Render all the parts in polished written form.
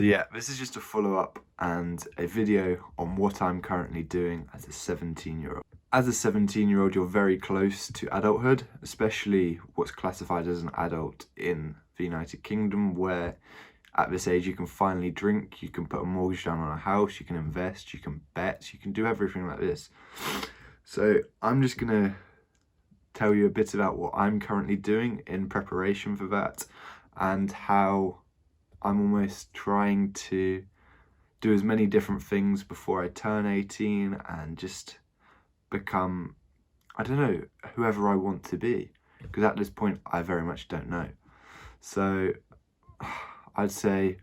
So yeah, this is just a follow-up and a video on what I'm currently doing as a 17-year-old. As a 17-year-old, you're very close to adulthood, especially what's classified as an adult in the United Kingdom, where at this age you can finally drink, you can put a mortgage down on a house, you can invest, you can bet, you can do everything like this. So I'm just gonna tell you a bit about what I'm currently doing in preparation for that and how I'm almost trying to do as many different things before I turn 18 and just become, I don't know, whoever I want to be. Because at this point, I very much don't know. So I'd say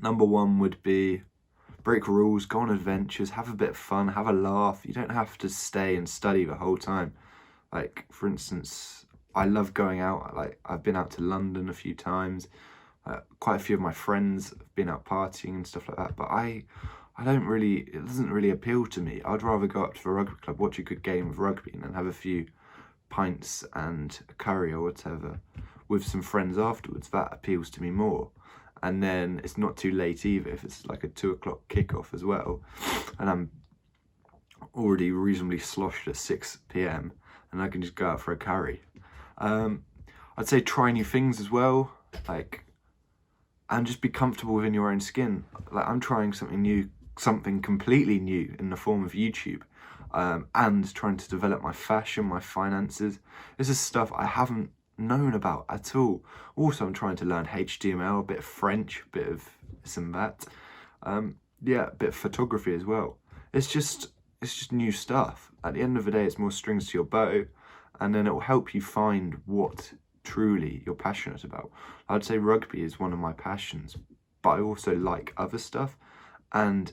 number one would be break rules, go on adventures, have a bit of fun, have a laugh. You don't have to stay and study the whole time. Like, for instance, I love going out. Like, I've been out to London a few times. Quite a few of my friends have been out partying and stuff like that, but I don't really, it doesn't really appeal to me. I'd rather go up to the rugby club, watch a good game of rugby, and then have a few pints and a curry or whatever with some friends afterwards. That appeals to me more. And then it's not too late either if it's like a 2 o'clock kickoff as well, and I'm already reasonably sloshed at 6 p.m. and I can just go out for a curry. I'd say try new things as well, like, and just be comfortable within your own skin. Like, I'm trying something new, something completely new in the form of YouTube, and trying to develop my fashion, my finances. This is stuff I haven't known about at all. Also, I'm trying to learn HTML, a bit of French, a bit of this and that. Yeah, a bit of photography as well. It's just new stuff. At the end of the day, it's more strings to your bow, and then it will help you find what truly you're passionate about. I'd say rugby is one of my passions, but I also like other stuff, and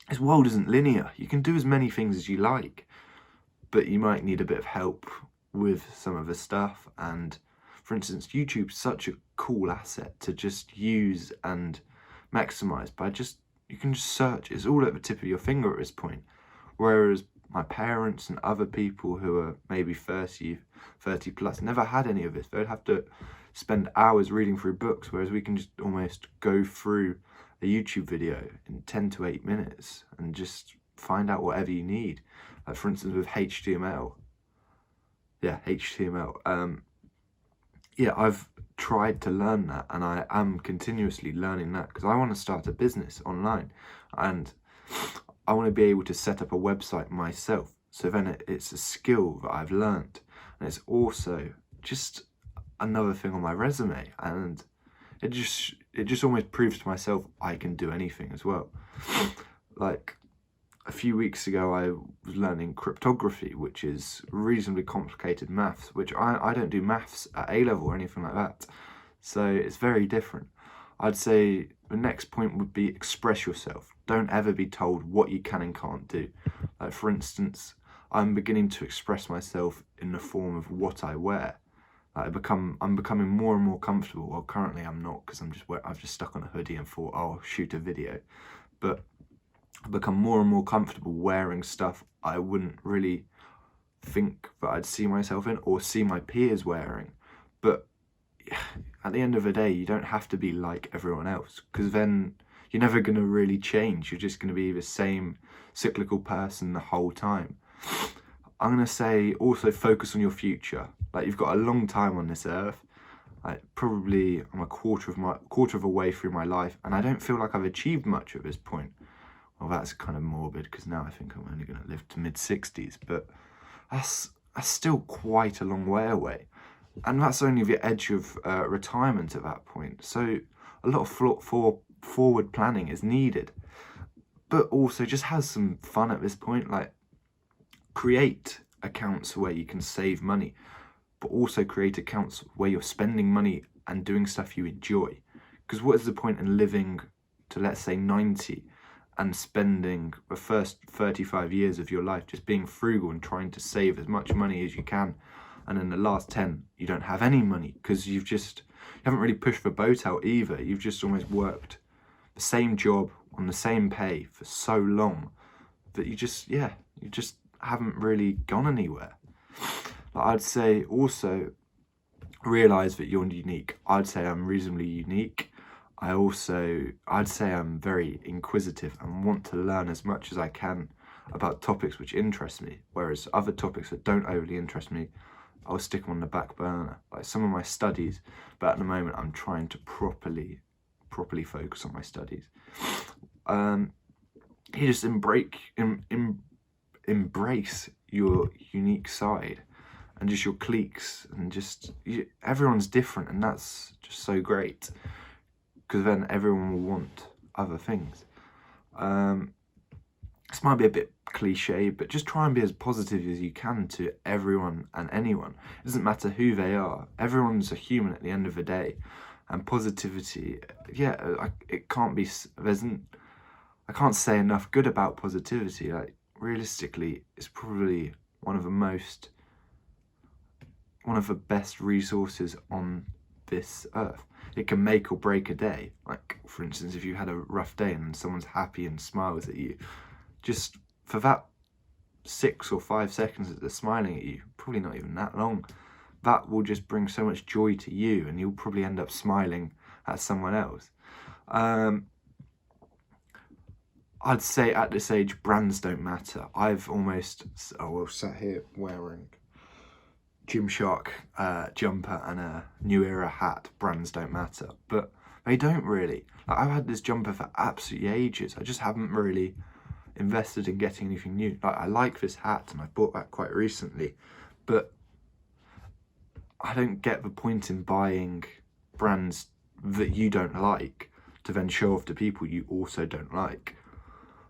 this world isn't linear. You can do as many things as you like, but you might need a bit of help with some of the stuff. And for instance, YouTube's such a cool asset to just use and maximize by you can just search. It's all at the tip of your finger at this point. Whereas my parents and other people who are maybe 30 plus never had any of this. They'd have to spend hours reading through books, whereas we can just almost go through a YouTube video in 10 to 8 minutes and just find out whatever you need. Like, for instance, with HTML. Yeah, HTML. Yeah, I've tried to learn that, and I am continuously learning that because I want to start a business online, and I want to be able to set up a website myself. So then it's a skill that I've learned, and it's also just another thing on my resume, and it just almost proves to myself I can do anything as well. Like, a few weeks ago I was learning cryptography, which is reasonably complicated maths, which I don't do maths at A-level or anything like that, so it's very different. I'd say the next point would be express yourself. Don't ever be told what you can and can't do. Like, for instance, I'm beginning to express myself in the form of what I wear. I'm becoming more and more comfortable. Well, currently I'm not, because I've just stuck on a hoodie and thought, oh, I'll shoot a video. But I've become more and more comfortable wearing stuff I wouldn't really think that I'd see myself in or see my peers wearing. But at the end of the day, you don't have to be like everyone else, because then you're never going to really change. You're just going to be the same cyclical person the whole time. I'm going to say also focus on your future. Like, you've got a long time on this earth. Like, probably I'm a quarter of a way through my life, and I don't feel like I've achieved much at this point. Well, that's kind of morbid, because now I think I'm only going to live to mid-60s, but that's still quite a long way away. And that's only the edge of retirement at that point. So a lot of forward planning is needed. But also just have some fun at this point. Like, create accounts where you can save money, but also create accounts where you're spending money and doing stuff you enjoy. Because what is the point in living to, let's say, 90 and spending the first 35 years of your life just being frugal and trying to save as much money as you can, and in the last 10 you don't have any money because you haven't really pushed the boat out either. You've just almost worked the same job on the same pay for so long that you just haven't really gone anywhere. But I'd say also realize that you're unique. I'd say I'm reasonably unique. I'd say I'm very inquisitive and want to learn as much as I can about topics which interest me, whereas other topics that don't overly interest me, I'll stick them on the back burner, like some of my studies, but at the moment I'm trying to properly focus on my studies. You just embrace your unique side and just your cliques, and everyone's different, and that's just so great, because then everyone will want other things. This might be a bit cliche, but just try and be as positive as you can to everyone and anyone. It doesn't matter who they are. Everyone's a human at the end of the day. And positivity, it can't be, I can't say enough good about positivity. Like, realistically, it's probably one of the best resources on this earth. It can make or break a day. Like, for instance, if you had a rough day and someone's happy and smiles at you, just for that 6 or 5 seconds that they're smiling at you, probably not even that long, that will just bring so much joy to you, and you'll probably end up smiling at someone else. I'd say at this age, brands don't matter. I've almost, sat here wearing Gymshark jumper and a New Era hat. Brands don't matter, but they don't really. Like, I've had this jumper for absolutely ages. I just haven't really invested in getting anything new. Like, I like this hat and I bought that quite recently, but I don't get the point in buying brands that you don't like to then show off to people you also don't like.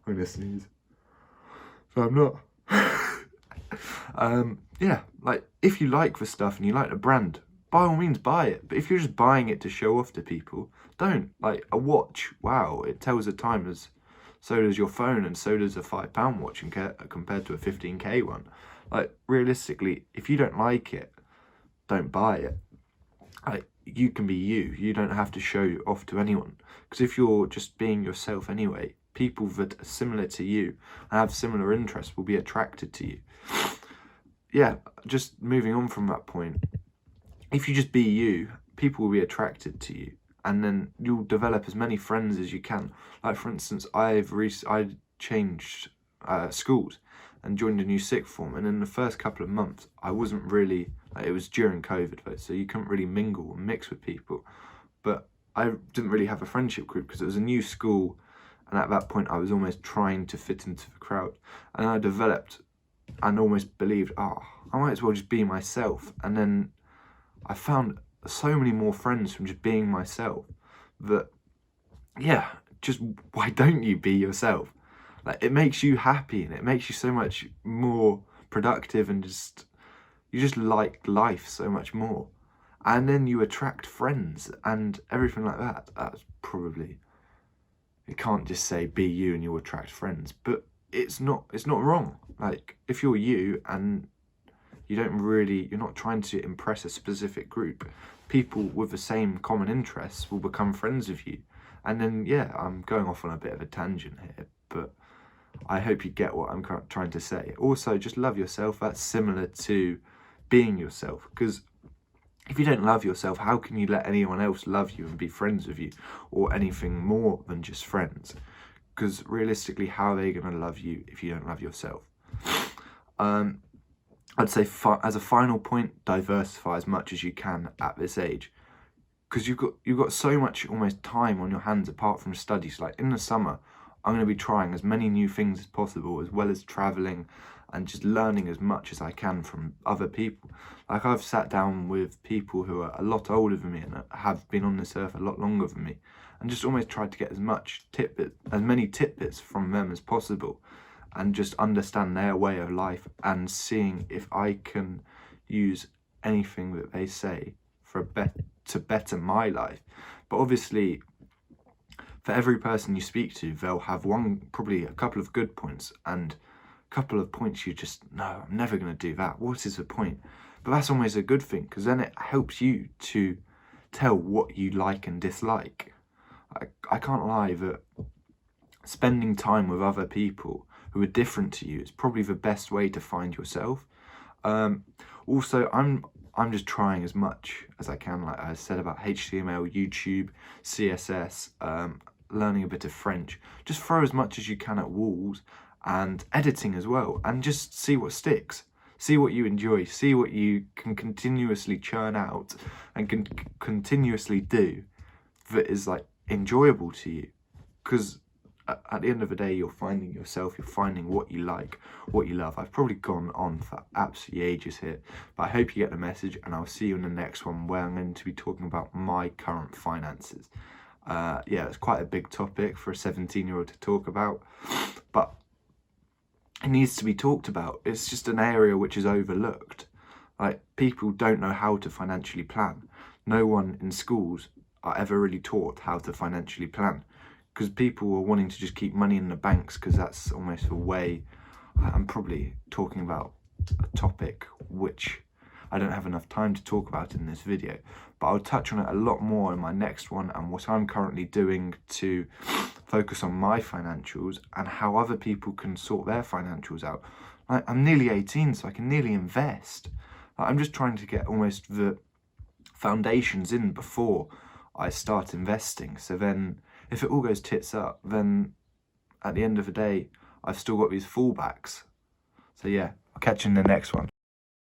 I'm gonna sneeze. So I'm not. Like, if you like the stuff and you like the brand, by all means buy it. But if you're just buying it to show off to people, don't. Like, a watch, wow, it tells the time, so does your phone, and so does a £5 watch compared to a 15k one. Like, realistically, if you don't like it, don't buy it. Like, you can be you. You don't have to show off to anyone. Because if you're just being yourself anyway, people that are similar to you and have similar interests will be attracted to you. Yeah, just moving on from that point. If you just be you, people will be attracted to you, and then you'll develop as many friends as you can. Like, for instance, I changed schools and joined a new sixth form, and in the first couple of months I wasn't really, it was during COVID though, so you couldn't really mingle and mix with people, but I didn't really have a friendship group because it was a new school, and at that point I was almost trying to fit into the crowd, and I developed and almost believed, I might as well just be myself. And then I found so many more friends from just being myself that, just why don't you be yourself? Like, it makes you happy and it makes you so much more productive, and you just like life so much more. And then you attract friends and everything like that. That's probably, you can't just say be you and you'll attract friends, but it's not wrong. Like, if you're you and you're not trying to impress a specific group, people with the same common interests will become friends with you. And then, I'm going off on a bit of a tangent here, but I hope you get what I'm trying to say. Also, just love yourself. That's similar to being yourself, because if you don't love yourself, how can you let anyone else love you and be friends with you, or anything more than just friends? Because realistically, how are they going to love you if you don't love yourself? I'd say as a final point, diversify as much as you can at this age, because you've got so much almost time on your hands apart from studies. Like, in the summer, I'm going to be trying as many new things as possible, as well as traveling and just learning as much as I can from other people. Like, I've sat down with people who are a lot older than me and have been on this earth a lot longer than me, and just almost tried to get as many tidbits from them as possible, and just understand their way of life, and seeing if I can use anything that they say to better my life. But obviously, for every person you speak to, they'll have probably a couple of good points and a couple of points you just, no, I'm never going to do that. What is the point? But that's always a good thing, because then it helps you to tell what you like and dislike. I can't lie that spending time with other people who are different to you is probably the best way to find yourself. Also, I'm I'm just trying as much as I can, like I said, about HTML, YouTube, CSS, learning a bit of French. Just throw as much as you can at walls, and editing as well, and just see what sticks. See what you enjoy, see what you can continuously churn out and can continuously do that is like enjoyable to you. Because at the end of the day, you're finding yourself, you're finding what you like, what you love. I've probably gone on for absolutely ages here, but I hope you get the message, and I'll see you in the next one where I'm going to be talking about my current finances. Yeah, it's quite a big topic for a 17-year-old to talk about, but it needs to be talked about. It's just an area which is overlooked. Like, people don't know how to financially plan. No one in schools are ever really taught how to financially plan, because people are wanting to just keep money in the banks, because that's almost a way. I'm probably talking about a topic which I don't have enough time to talk about in this video, but I'll touch on it a lot more in my next one, and what I'm currently doing to focus on my financials and how other people can sort their financials out. Like, I'm nearly 18, so I can nearly invest. Like, I'm just trying to get almost the foundations in before I start investing. So then if it all goes tits up, then at the end of the day, I've still got these fallbacks. So yeah, I'll catch you in the next one.